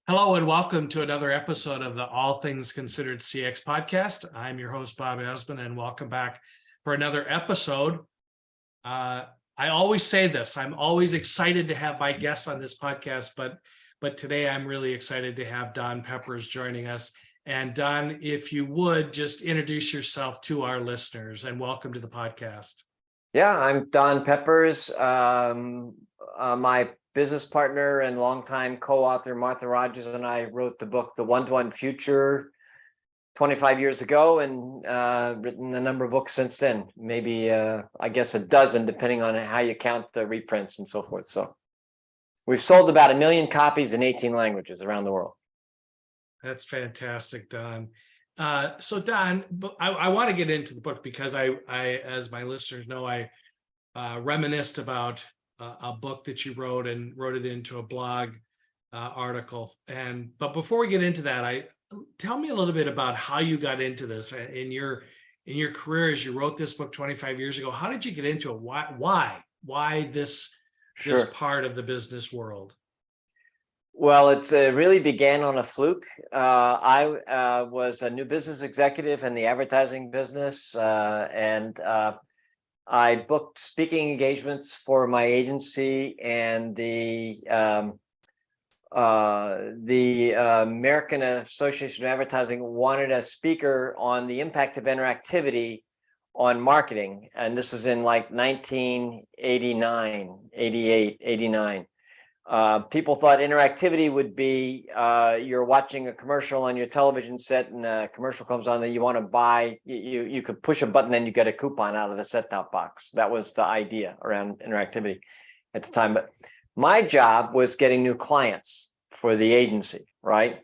Hello and welcome to another episode of the All Things Considered CX podcast. I'm your host, Bob Azman, and welcome back for another episode. I always say this, I'm always excited to have my guests on this podcast, but today I'm really excited to have Don Peppers joining us. And Don, if you would just introduce yourself to our listeners and welcome to the podcast. Yeah, I'm Don Peppers. My business partner and longtime co-author Martha Rogers and I wrote the book The One-to-One Future 25 years ago, and written a number of books since then, maybe I guess a dozen, depending on how you count the reprints and so forth. So we've sold about 1 million copies in 18 languages around the world. That's fantastic, Don. So Don, I want to get into the book because I, as my listeners know, I reminisced about a book that you wrote and wrote it into a blog article. But before we get into that, tell me a little bit about how you got into this in your career as you wrote this book 25 years ago. How did you get into it? Why this part of the business world? Well, it really began on a fluke. I was a new business executive in the advertising business, and I booked speaking engagements for my agency, and the American Association of Advertising wanted a speaker on the impact of interactivity on marketing. And this was in like 1989, 88, 89. People thought interactivity would be you're watching a commercial on your television set and a commercial comes on that you want to buy. You could push a button and you get a coupon out of the set-top box. That was the idea around interactivity at the time. But my job was getting new clients for the agency, right?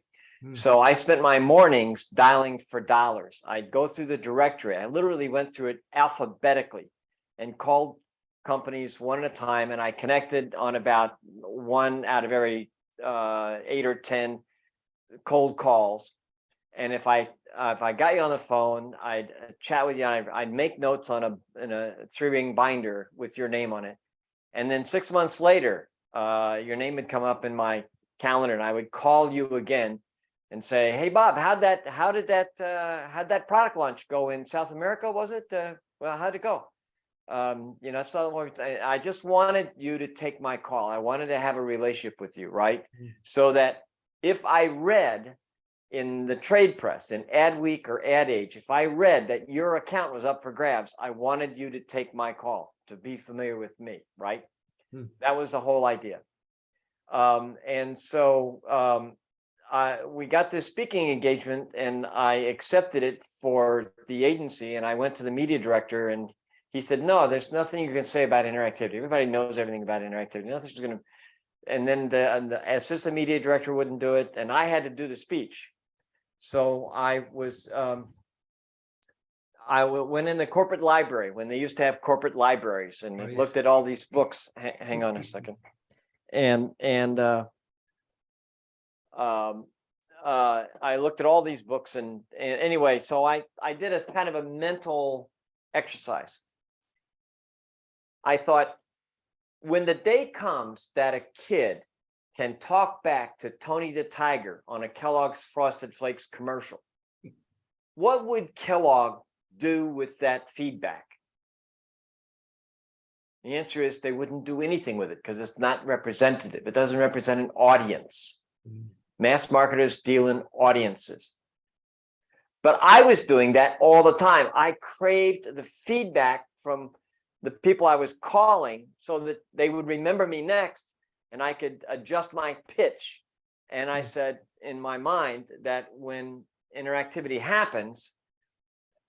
So I spent my mornings dialing for dollars. I'd go through the directory. I literally went through it alphabetically and called companies one at a time, and I connected on about one out of every 8 or 10 cold calls. And if I got you on the phone, I'd chat with you, and I'd make notes in a 3-ring binder with your name on it. And then 6 months later, your name would come up in my calendar, and I would call you again and say, "Hey Bob, how'd that product launch go in South America? Was it well? How'd it go?" So I just wanted you to take my call. I wanted to have a relationship with you, right? So that if I read in the trade press, in Adweek or Ad Age, if I read that your account was up for grabs, I wanted you to take my call, to be familiar with me, right? That was the whole idea. We got this speaking engagement, and I accepted it for the agency, and I went to the media director, and he said, "No, there's nothing you can say about interactivity. Everybody knows everything about interactivity. Nothing's going to." And then the assistant media director wouldn't do it, and I had to do the speech. So I went in the corporate library when they used to have corporate libraries, and looked at all these books. Hang on a second. I looked at all these books, and anyway, so I did a kind of a mental exercise. I thought, when the day comes that a kid can talk back to Tony the Tiger on a Kellogg's Frosted Flakes commercial, what would Kellogg do with that feedback? The answer is they wouldn't do anything with it, because it's not representative. It doesn't represent an audience. Mass marketers deal in audiences. But I was doing that all the time. I craved the feedback from the people I was calling so that they would remember me next, and I could adjust my pitch. And I said in my mind that when interactivity happens,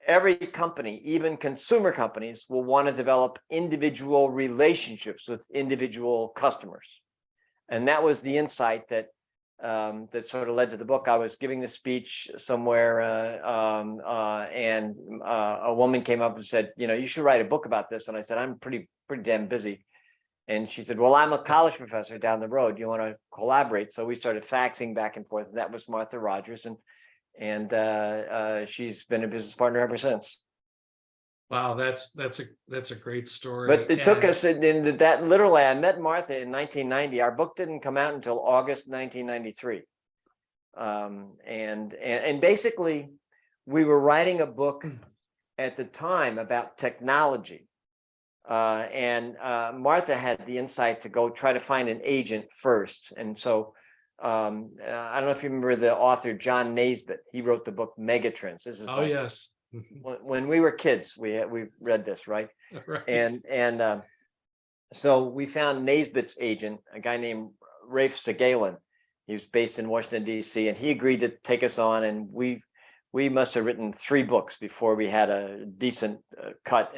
every company, even consumer companies, will want to develop individual relationships with individual customers. And that was the insight that sort of led to the book. I was giving the speech somewhere, and a woman came up and said, "You should write a book about this." And I said, "I'm pretty damn busy." And she said, "Well, I'm a college professor down the road. You want to collaborate?" So we started faxing back and forth. And that was Martha Rogers, and she's been a business partner ever since. Wow, that's a great story. But it took us in that literally. I met Martha in 1990. Our book didn't come out until August 1993. And basically, we were writing a book at the time about technology. And Martha had the insight to go try to find an agent first. And so I don't know if you remember the author John Naisbitt. He wrote the book Megatrends. This is like yes. when we were kids, we read this, right? Right. And so we found Naisbitt's agent, a guy named Rafe Segalin. He was based in Washington, D.C., and he agreed to take us on. And we must have written 3 books before we had a decent cut.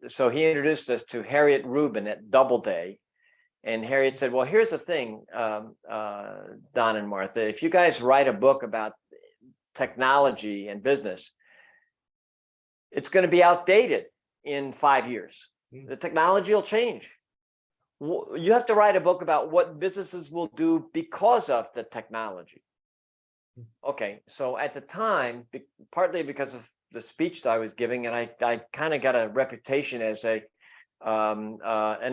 So he introduced us to Harriet Rubin at Doubleday. And Harriet said, well, here's the thing, Don and Martha, if you guys write a book about technology and business, it's going to be outdated in 5 years. The technology will change. You have to write a book about what businesses will do because of the technology. Okay, so at the time, partly because of the speech that I was giving, and I kind of got a reputation as an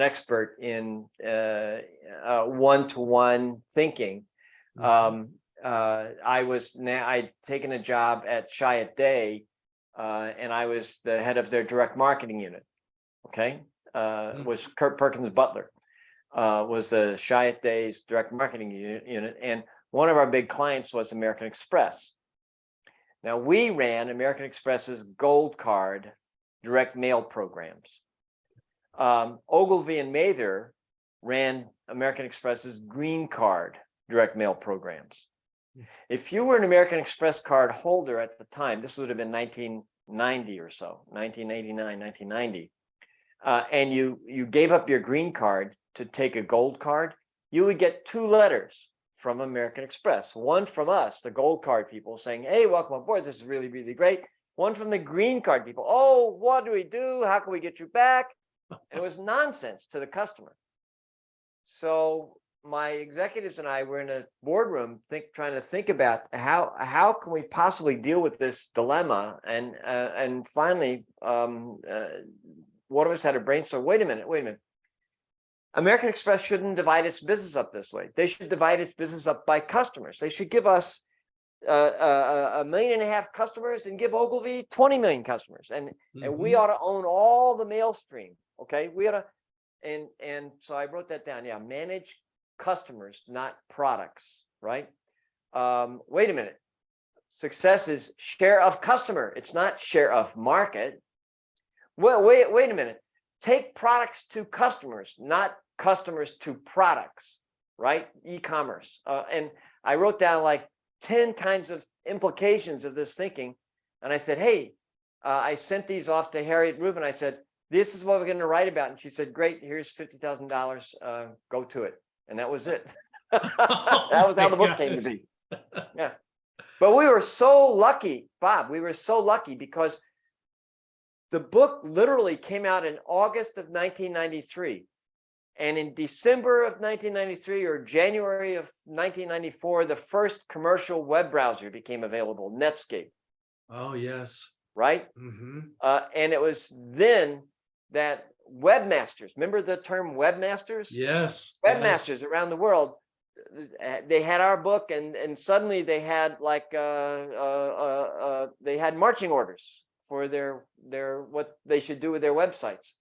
expert in one-to-one thinking. I'd taken a job at Chiat Day, and I was the head of their direct marketing unit. Okay, was Kurt Perkins Butler was the Chiat Day's direct marketing unit, and one of our big clients was American Express. Now, we ran American Express's Gold Card direct mail programs. Ogilvy and Mather ran American Express's Green Card direct mail programs. If you were an American Express card holder at the time, this would have been 1990 or so, 1989, 1990, and you gave up your green card to take a gold card, you would get 2 letters from American Express. One from us, the gold card people, saying, hey, welcome aboard. This is really, really great. One from the green card people. Oh, what do we do? How can we get you back? And it was nonsense to the customer. So my executives and I were in a boardroom trying to think about how can we possibly deal with this dilemma. And finally, one of us had a brainstorm. Wait a minute. American Express shouldn't divide its business up this way. They should divide its business up by customers. They should give us 1.5 million customers and give Ogilvy 20 million customers. And we ought to own all the mail stream. Okay, we ought to, and so I wrote that down. Yeah, manage customers, not products, right? Wait a minute. Success is share of customer. It's not share of market. Well, wait a minute. Take products to customers, not customers to products, right? E-commerce. And I wrote down like 10 kinds of implications of this thinking. And I said, hey, I sent these off to Harriet Rubin. I said, this is what we're going to write about. And she said, great, here's $50,000. Go to it. And that was it. That was how the book came to be. Yeah. But we were so lucky, Bob. We were so lucky because the book literally came out in August of 1993. And in December of 1993 or January of 1994, the first commercial web browser became available, Netscape. Oh, yes. Right? And it was then that webmasters, remember the term webmasters? Yes. Webmasters around the world, they had our book, and suddenly they had like they had marching orders for their what they should do with their websites.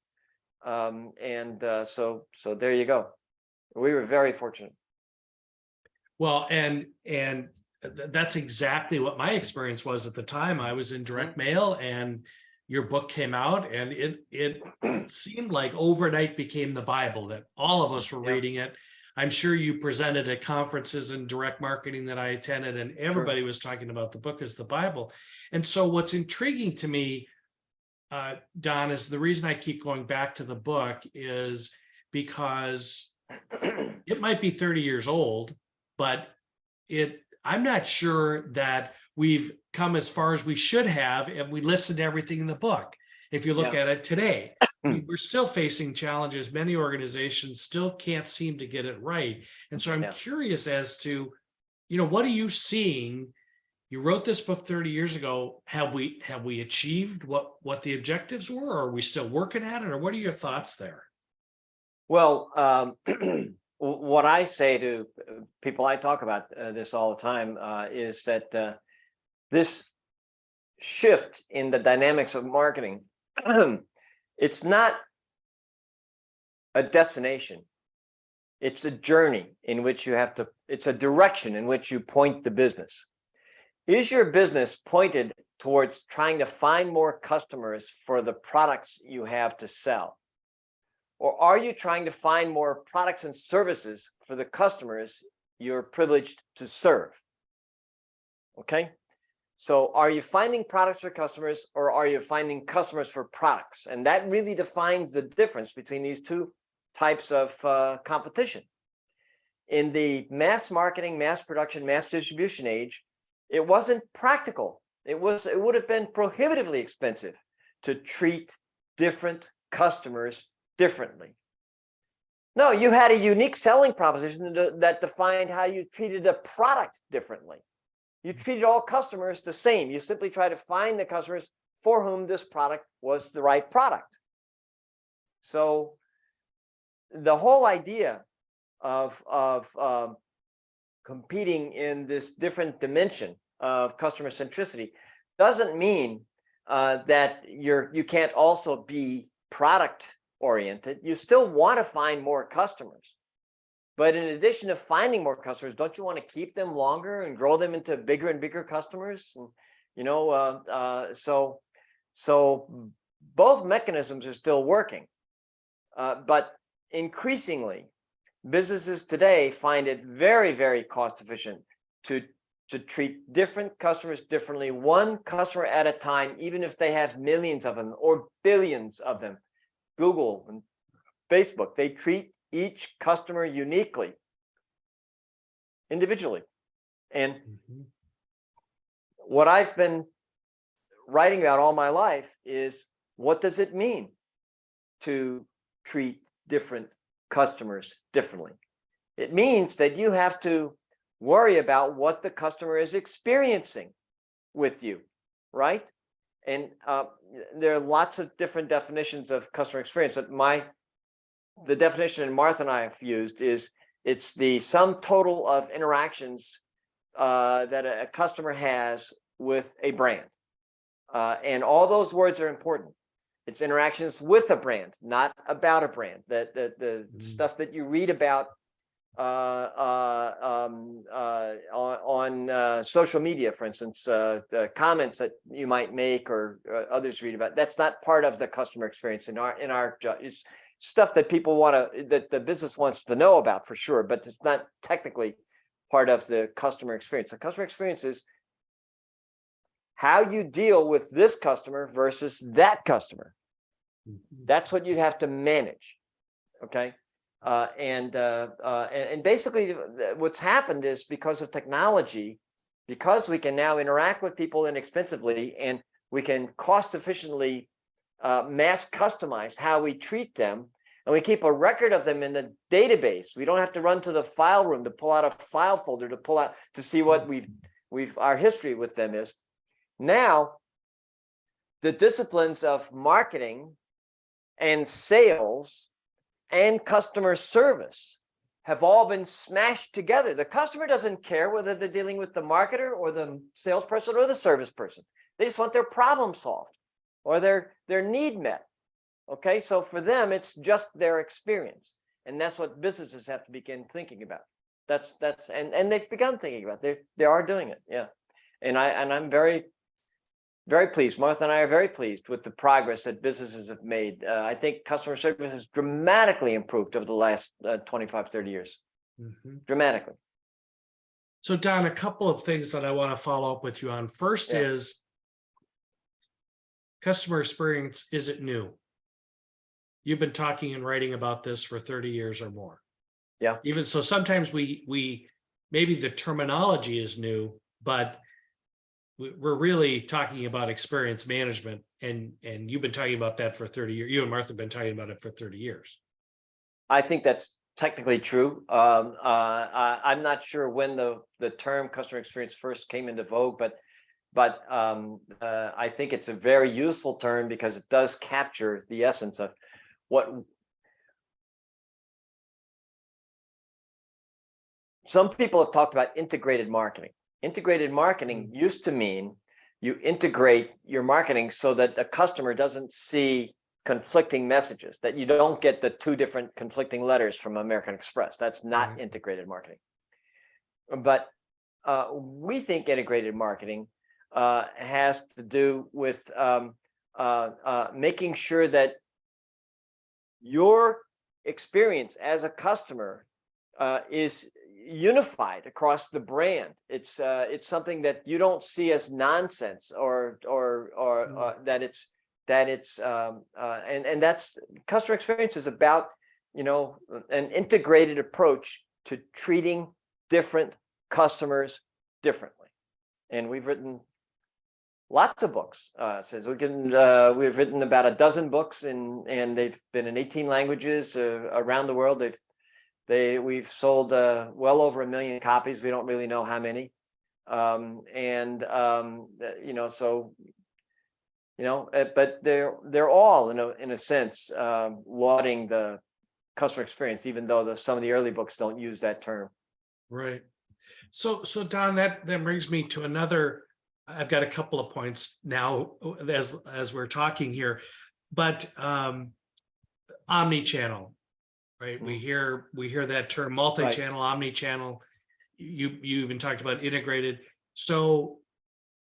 So there you go. We were very fortunate. Well, and that's exactly what my experience was at the time. I was in direct mail, and your book came out, and it seemed like overnight became the Bible, that all of us were reading it. I'm sure you presented at conferences in direct marketing that I attended, and everybody was talking about the book as the Bible. And so what's intriguing to me, Don, is the reason I keep going back to the book is because it might be 30 years old, but I'm not sure that we've come as far as we should have if we listen to everything in the book. If you look at it today, we're still facing challenges. Many organizations still can't seem to get it right. And so I'm curious as to, what are you seeing? You wrote this book 30 years ago. Have we achieved what the objectives were? Or are we still working at it? Or what are your thoughts there? Well, what I say to people, I talk about this all the time, is that this shift in the dynamics of marketing, it's not a destination. It's a journey in which you have to, it's a direction in which you point the business. Is your business pointed towards trying to find more customers for the products you have to sell? Or are you trying to find more products and services for the customers you're privileged to serve? Okay. So are you finding products for customers, or are you finding customers for products? And that really defines the difference between these two types of competition. In the mass marketing, mass production, mass distribution age, it wasn't practical. It would have been prohibitively expensive to treat different customers differently. No, you had a unique selling proposition that defined how you treated a product differently. You treated all customers the same. You simply try to find the customers for whom this product was the right product. So the whole idea of competing in this different dimension of customer centricity doesn't mean that you can't also be product oriented. You still want to find more customers. But in addition to finding more customers, don't you want to keep them longer and grow them into bigger and bigger customers? And, you know, so both mechanisms are still working. But increasingly, businesses today find it very, very cost efficient to treat different customers differently, one customer at a time, even if they have millions of them or billions of them. Google and Facebook, they treat each customer uniquely, individually. And what I've been writing about all my life is, what does it mean to treat different customers differently? It means that you have to worry about what the customer is experiencing with you, right? And there are lots of different definitions of customer experience. But the definition Martha and I have used is, it's the sum total of interactions that a customer has with a brand. And all those words are important. It's interactions with a brand, not about a brand. The stuff that you read about on social media, for instance, the comments that you might make or others read about, that's not part of the customer experience in our job. It's stuff that people that the business wants to know about, for sure, but it's not technically part of the customer experience. The customer experience is how you deal with this customer versus that customer. That's what you have to manage. Okay. And basically what's happened is, because of technology, because we can now interact with people inexpensively, and we can cost efficiently mass customize how we treat them, and we keep a record of them in the database. We don't have to run to the file room to pull out a file folder to see what our history with them is. Now, the disciplines of marketing and sales and customer service have all been smashed together. The customer doesn't care whether they're dealing with the marketer or the salesperson or the service person. They just want their problem solved or their need met. Okay, so for them, it's just their experience, and that's what businesses have to begin thinking about. And they've begun thinking about it. They are doing it, yeah. And I'm very, very pleased. Martha and I are very pleased with the progress that businesses have made. I think customer service has dramatically improved over the last 25, 30 years. Dramatically. So Don, a couple of things that I want to follow up with you on. First is, customer experience isn't new. You've been talking and writing about this for 30 years or more. Yeah. Even so, sometimes we maybe the terminology is new, but we're really talking about experience management, and you've been talking about that for 30 years. You and Martha have been talking about it for 30 years. I think that's technically true. I'm not sure when the term customer experience first came into vogue, but I think it's a very useful term because it does capture the essence of what some people have talked about integrated marketing. Integrated marketing used to mean you integrate your marketing so that the customer doesn't see conflicting messages, that you don't get the two different conflicting letters from American Express. That's not integrated marketing. But we think integrated marketing has to do with making sure that your experience as a customer is unified across the brand. It's something that you don't see as nonsense or that it's and that's customer experience is about, you know, an integrated approach to treating different customers differently. And we've written lots of books. Since we've written about a dozen books, and they've been in 18 languages around the world. We've sold well over 1 million copies. We don't really know how many. You know, so, you know, but they're all in a sense lauding the customer experience, even though some of the early books don't use that term. Right. So Don, that brings me to another. I've got a couple of points now as we're talking here, but omni-channel, right? We hear that term, multi-channel, omni-channel. You even talked about integrated. So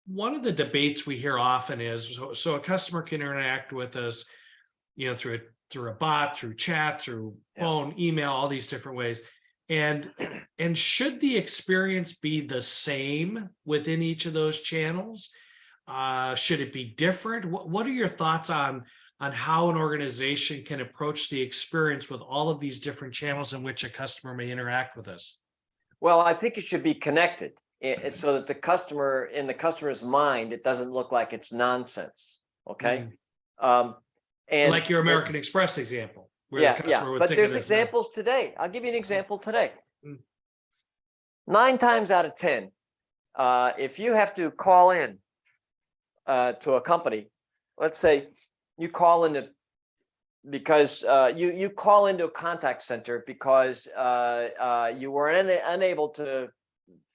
one of the debates we hear often is, so a customer can interact with us, you know, through a bot, through chat, through phone, email, all these different ways. And should the experience be the same within each of those channels? Should it be different? What are your thoughts on how an organization can approach the experience with all of these different channels in which a customer may interact with us? Well, I think it should be connected so that in the customer's mind, it doesn't look like it's nonsense. Okay. And like your American Express example. But there's examples today. I'll give you an example today. 9 times out of 10, if you have to call in to a company, let's say you call in because you call into a contact center because you were unable to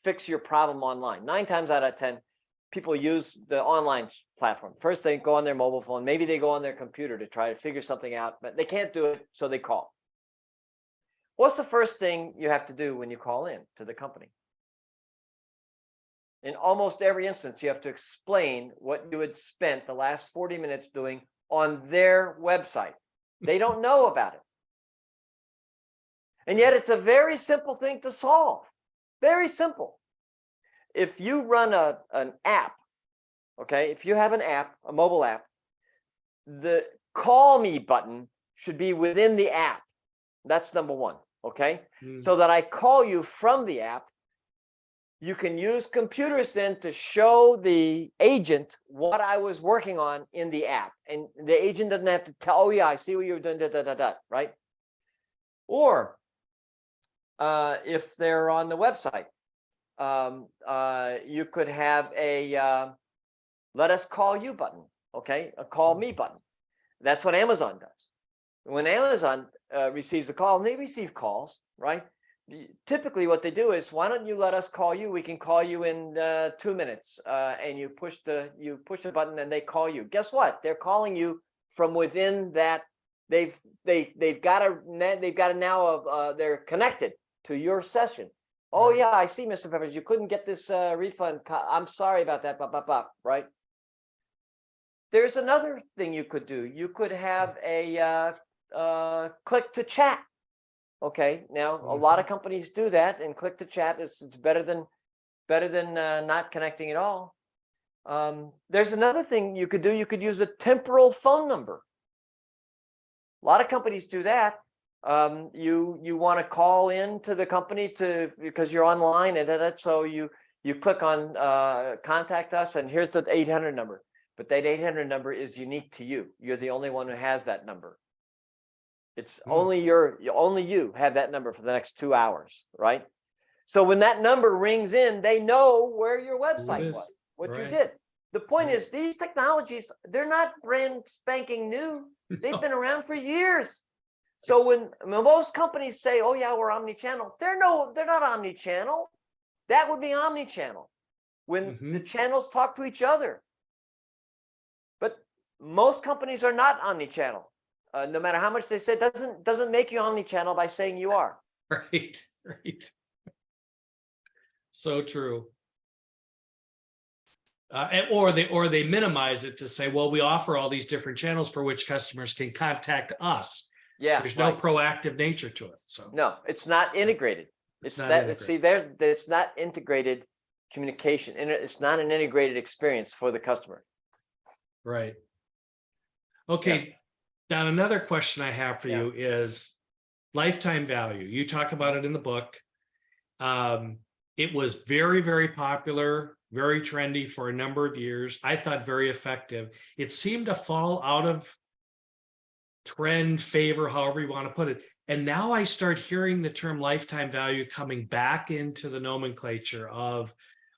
fix your problem online. 9 times out of 10, people use the online platform. First, they go on their mobile phone. Maybe they go on their computer to try to figure something out, but they can't do it, so they call. What's the first thing you have to do when you call in to the company? In almost every instance, you have to explain what you had spent the last 40 minutes doing on their website. They don't know about it. And yet it's a very simple thing to solve. Very simple. If you run an app, okay, if you have an app, a mobile app, the call me button should be within the app. That's number one, okay? So that I call you from the app. You can use computers then to show the agent what I was working on in the app. And the agent doesn't have to tell, oh yeah, I see what you're doing, right? Or if they're on the website, you could have a let us call you button, okay? A call me button. That's what Amazon does. When Amazon receives a call, and they receive calls, right? Typically what they do is, why don't you let us call you? We can call you in 2 minutes. And you push the button and they call you. Guess what? They're calling you from within that. They've got a now they're connected to your session. Oh yeah, I see, Mr. Peppers. You couldn't get this refund. I'm sorry about that. Right? There's another thing you could do. You could have a click to chat. Okay. Now a lot of companies do that, and click to chat it's better than not connecting at all. There's another thing you could do. You could use a temporal phone number. A lot of companies do that. You want to call in to the company because you're online, and so you click on contact us, and here's the 800 number. But that 800 number is unique to you. You're the only one who has that number. It's only you have that number for the next 2 hours, right? So when that number rings in, they know where your website was, what you did. The point is, these technologies, they're not brand spanking new. They've been around for years. So when most companies say, "Oh yeah, we're omni-channel," they're not omni-channel. That would be omni-channel when the channels talk to each other. But most companies are not omni-channel. No matter how much they say, doesn't make you omni-channel by saying you are. Right, right. So true. Or they minimize it to say, well, we offer all these different channels for which customers can contact us. Yeah, There's no proactive nature to it. So no, it's not integrated. It's It's not that integrated. see there, it's not integrated communication, and it's not an integrated experience for the customer. right. Okay. Don, another question I have for you is lifetime value. You talk about it in the book. It was very, very popular, very trendy for a number of years. I thought very effective. It seemed to fall out of trend, favor, however you want to put it. And now I start hearing the term lifetime value coming back into the nomenclature of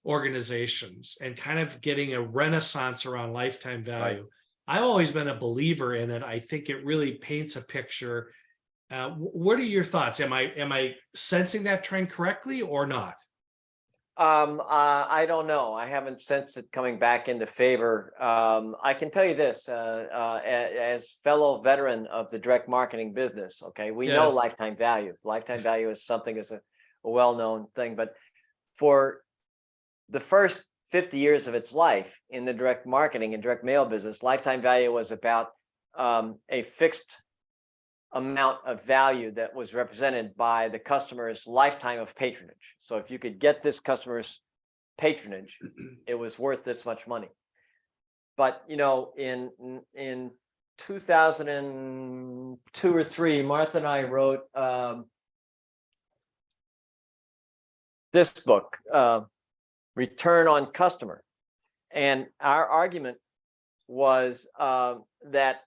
organizations and kind of getting a renaissance around lifetime value. Right. I've always been a believer in it. I think it really paints a picture. What are your thoughts? Am I sensing that trend correctly or not? I don't know. I haven't sensed it coming back into favor. I can tell you this, as fellow veteran of the direct marketing business, okay, we know Yes. lifetime value. Lifetime value is something is a well-known thing, but for the first 50 years of its life in the direct marketing and direct mail business, lifetime value was about a fixed amount of value that was represented by the customer's lifetime of patronage. So if you could get this customer's patronage, it was worth this much money. But you know, in 2002 or 3, Martha and I wrote this book, Return on Customer, and our argument was that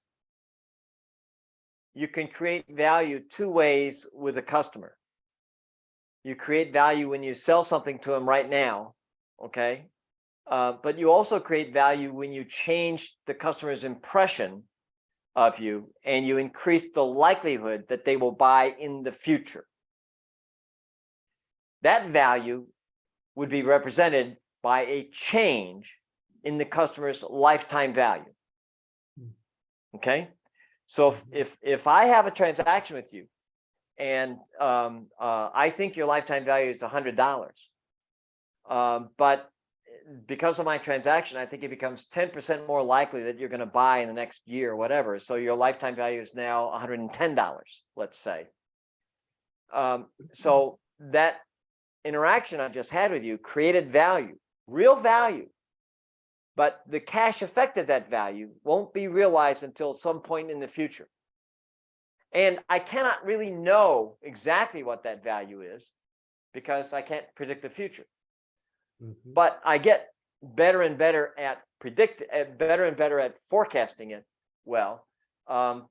you can create value two ways with a customer. You create value when you sell something to them right now, okay? But you also create value when you change the customer's impression of you and you increase the likelihood that they will buy in the future. That value would be represented by a change in the customer's lifetime value. Okay? So if I have a transaction with you and I think your lifetime value is $100, but because of my transaction, I think it becomes 10% more likely that you're going to buy in the next year or whatever. So your lifetime value is now $110, let's say. So that interaction I just had with you created value, real value. But the cash effect of that value won't be realized until some point in the future. And I cannot really know exactly what that value is because I can't predict the future. But I get better and better at forecasting it well,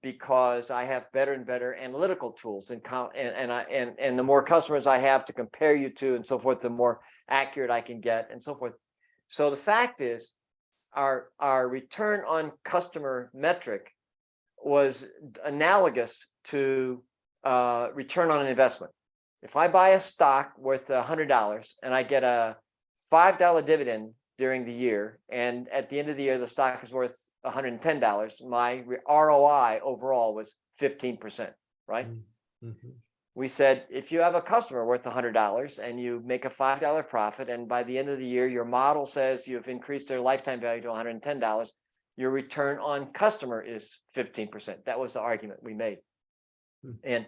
because I have better and better analytical tools and the more customers I have to compare you to and so forth, the more accurate I can get and so forth. So the fact is, our return on customer metric was analogous to return on an investment. If I buy a stock worth $100 and I get a $5 dividend during the year, and at the end of the year the stock is worth $110, my ROI overall was 15%, right? We said, if you have a customer worth $100 and you make a $5 profit, and by the end of the year, your model says you've increased their lifetime value to $110, your return on customer is 15%. That was the argument we made. And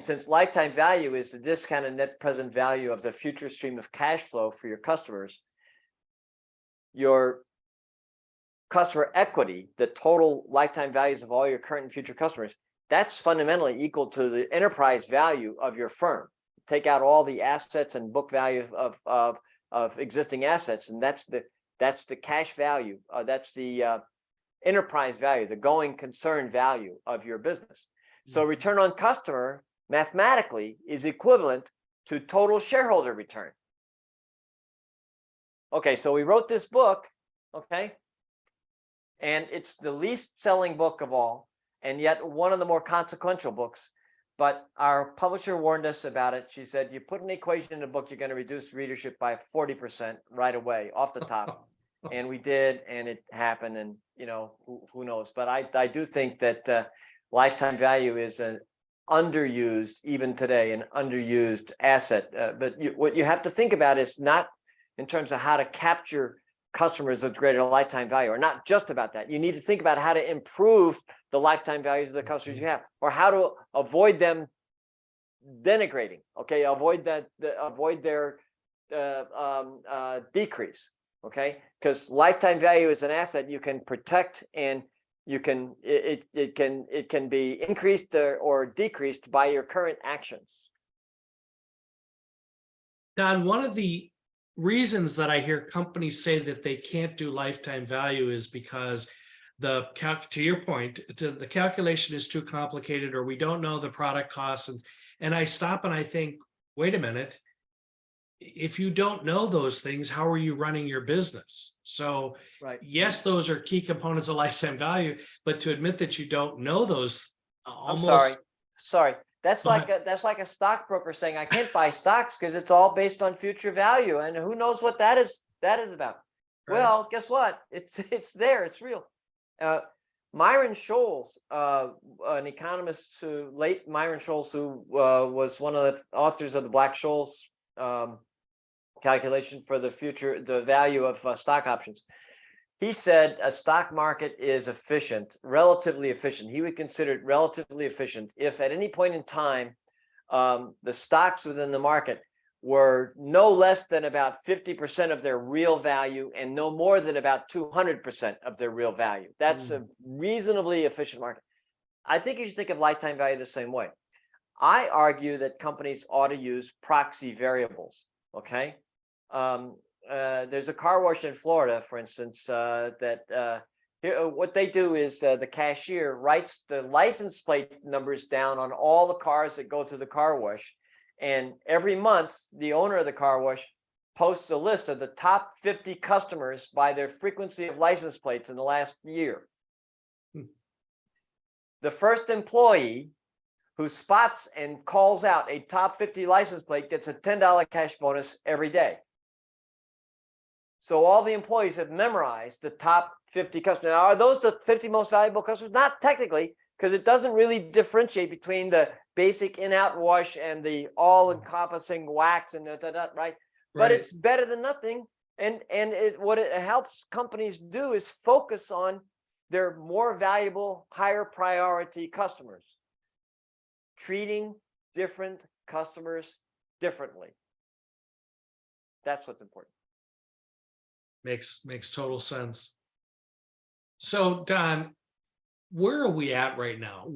since lifetime value is the discounted net present value of the future stream of cash flow for your customers, your customer equity, the total lifetime values of all your current and future customers, that's fundamentally equal to the enterprise value of your firm. Take out all the assets and book value of existing assets, and that's the cash value. That's the enterprise value, the going concern value of your business. So return on customer mathematically is equivalent to total shareholder return. Okay, so we wrote this book, okay, and it's the least selling book of all. and yet one of the more consequential books. But our publisher warned us about it. She said, you put an equation in a book, you're going to reduce readership by 40% right away off the top. And we did, and it happened, and who knows. But I do think that lifetime value is an underused, even today, an underused asset. But what you have to think about is not in terms of how to capture customers with greater lifetime value, or not just about that. You need to think about how to improve the lifetime values of the customers you have, or how to avoid them denigrating. Okay, avoid their decrease. Okay, because lifetime value is an asset you can protect, and it can be increased or decreased by your current actions. Don, one of the reasons that I hear companies say that they can't do lifetime value is because to your point, the calculation is too complicated, or we don't know the product costs. And I stop and I think, wait a minute, if you don't know those things, how are you running your business? So Right. Yes, those are key components of lifetime value, but to admit that you don't know those, almost. I'm sorry. That's like a stockbroker saying, I can't buy stocks because it's all based on future value, and who knows what that is about. Right. Well, guess what? It's there. It's real. Myron Scholes, an economist, late Myron Scholes, who was one of the authors of the Black-Scholes calculation for the value of stock options. He said a stock market is relatively efficient. He would consider it relatively efficient if at any point in time, the stocks within the market were no less than about 50% of their real value and no more than about 200% of their real value. That's a reasonably efficient market. I think you should think of lifetime value the same way. I argue that companies ought to use proxy variables. Okay. There's a car wash in Florida, for instance, what they do is the cashier writes the license plate numbers down on all the cars that go through the car wash. And every month, the owner of the car wash posts a list of the top 50 customers by their frequency of license plates in the last year. The first employee who spots and calls out a top 50 license plate gets a $10 cash bonus every day. So all the employees have memorized the top 50 customers. Now, are those the 50 most valuable customers? Not technically, because it doesn't really differentiate between the basic in-out wash and the all-encompassing wax and right? But it's better than nothing. And what it helps companies do is focus on their more valuable, higher priority customers, treating different customers differently. That's what's important. Makes total sense. So Don, where are we at right now?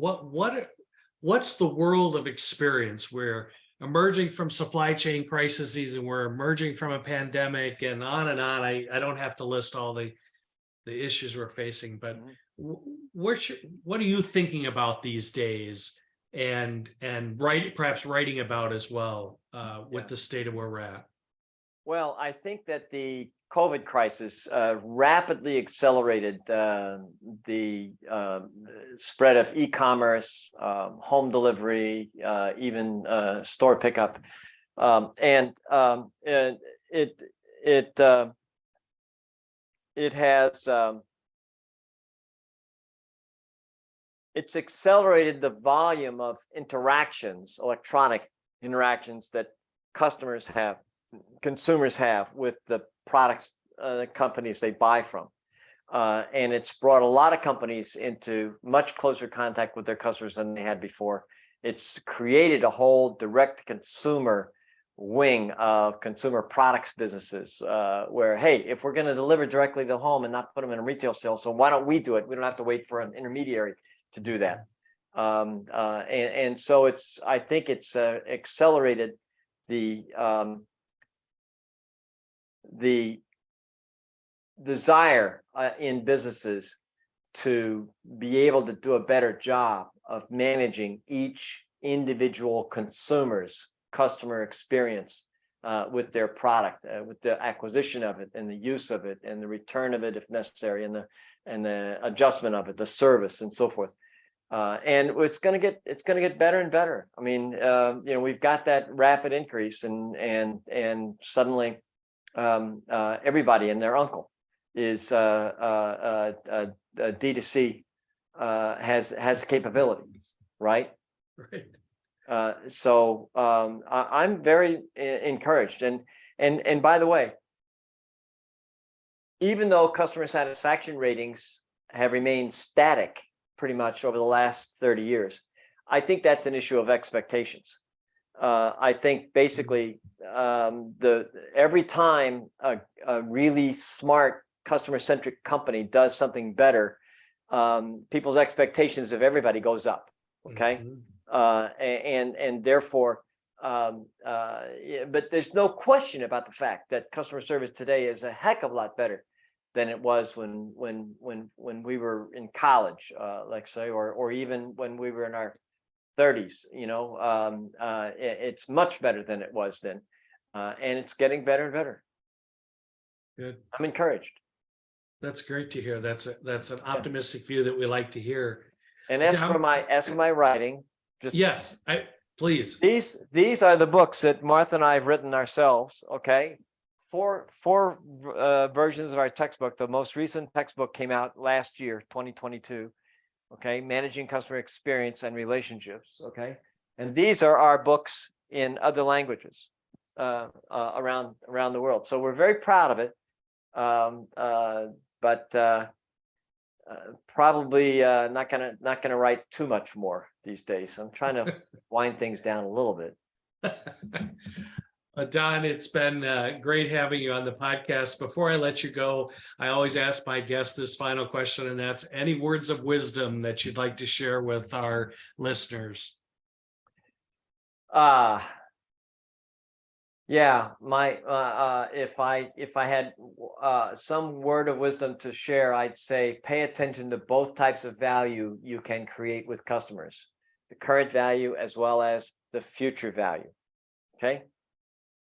What's the world of experience? We're emerging from supply chain crises, and we're emerging from a pandemic, and on and on. I don't have to list all the issues we're facing, but what are you thinking about these days, and perhaps writing about as well, with the state of where we're at? Well, I think that the COVID crisis rapidly accelerated the spread of e-commerce, home delivery, even store pickup, and it has it's accelerated the volume of interactions, electronic interactions that consumers have with the products, companies they buy from. And it's brought a lot of companies into much closer contact with their customers than they had before. It's created a whole direct consumer wing of consumer products businesses, where, hey, if we're going to deliver directly to home and not put them in a retail sale, so why don't we do it? We don't have to wait for an intermediary to do that. And so I think it's accelerated the desire in businesses to be able to do a better job of managing each individual consumer's customer experience with their product, with the acquisition of it and the use of it and the return of it if necessary, and the adjustment of it, the service and so forth. And it's going to get better and better. I mean, we've got that rapid increase, and suddenly everybody and their uncle is D2C has capability, right? Right. So I'm very encouraged, and by the way, even though customer satisfaction ratings have remained static pretty much over the last 30 years, I think that's an issue of expectations. I think basically every time a really smart customer-centric company does something better, people's expectations of everybody goes up. Okay. And therefore, but there's no question about the fact that customer service today is a heck of a lot better than it was when we were in college, like say, or even when we were in our 30s. It's much better than it was then, and it's getting better and better. Good. I'm encouraged. That's great to hear. That's an optimistic view that we like to hear. And as for my writing, just yes, please. These are the books that Martha and I have written ourselves. Okay, four versions of our textbook. The most recent textbook came out last year, 2022. Okay, managing customer experience and relationships. Okay, and these are our books in other languages around the world. So we're very proud of it. But probably not gonna write too much more these days. I'm trying to wind things down a little bit. Don, it's been great having you on the podcast. Before I let you go, I always ask my guests this final question, and that's any words of wisdom that you'd like to share with our listeners. Yeah, if I had some word of wisdom to share, I'd say pay attention to both types of value you can create with customers, the current value as well as the future value. Okay,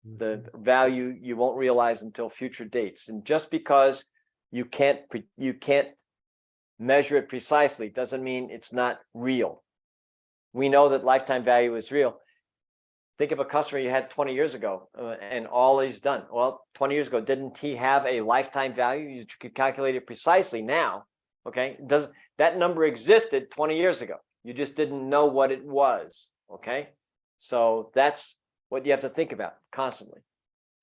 the value you won't realize until future dates, and just because you can't measure it precisely doesn't mean it's not real. We know that lifetime value is real. Think of a customer you had 20 years ago and all he's done. Well, 20 years ago, didn't he have a lifetime value? You could calculate it precisely now. Okay, that number existed 20 years ago. You just didn't know what it was. Okay, so that's what you have to think about constantly.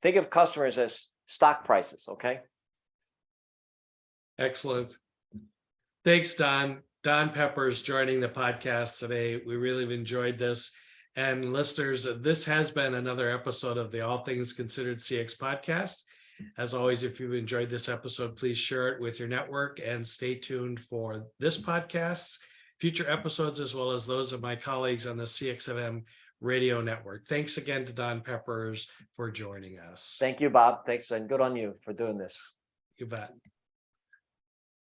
Think of customers as stock prices. Okay. Excellent. Thanks, Don. Don Peppers joining the podcast today. We really have enjoyed this. And listeners, this has been another episode of the All Things Considered CX podcast. As always, if you've enjoyed this episode, please share it with your network and stay tuned for this podcast, future episodes, as well as those of my colleagues on the CXFM radio network. Thanks again to Don Peppers for joining us. Thank you, Bob. Thanks, and good on you for doing this. You bet.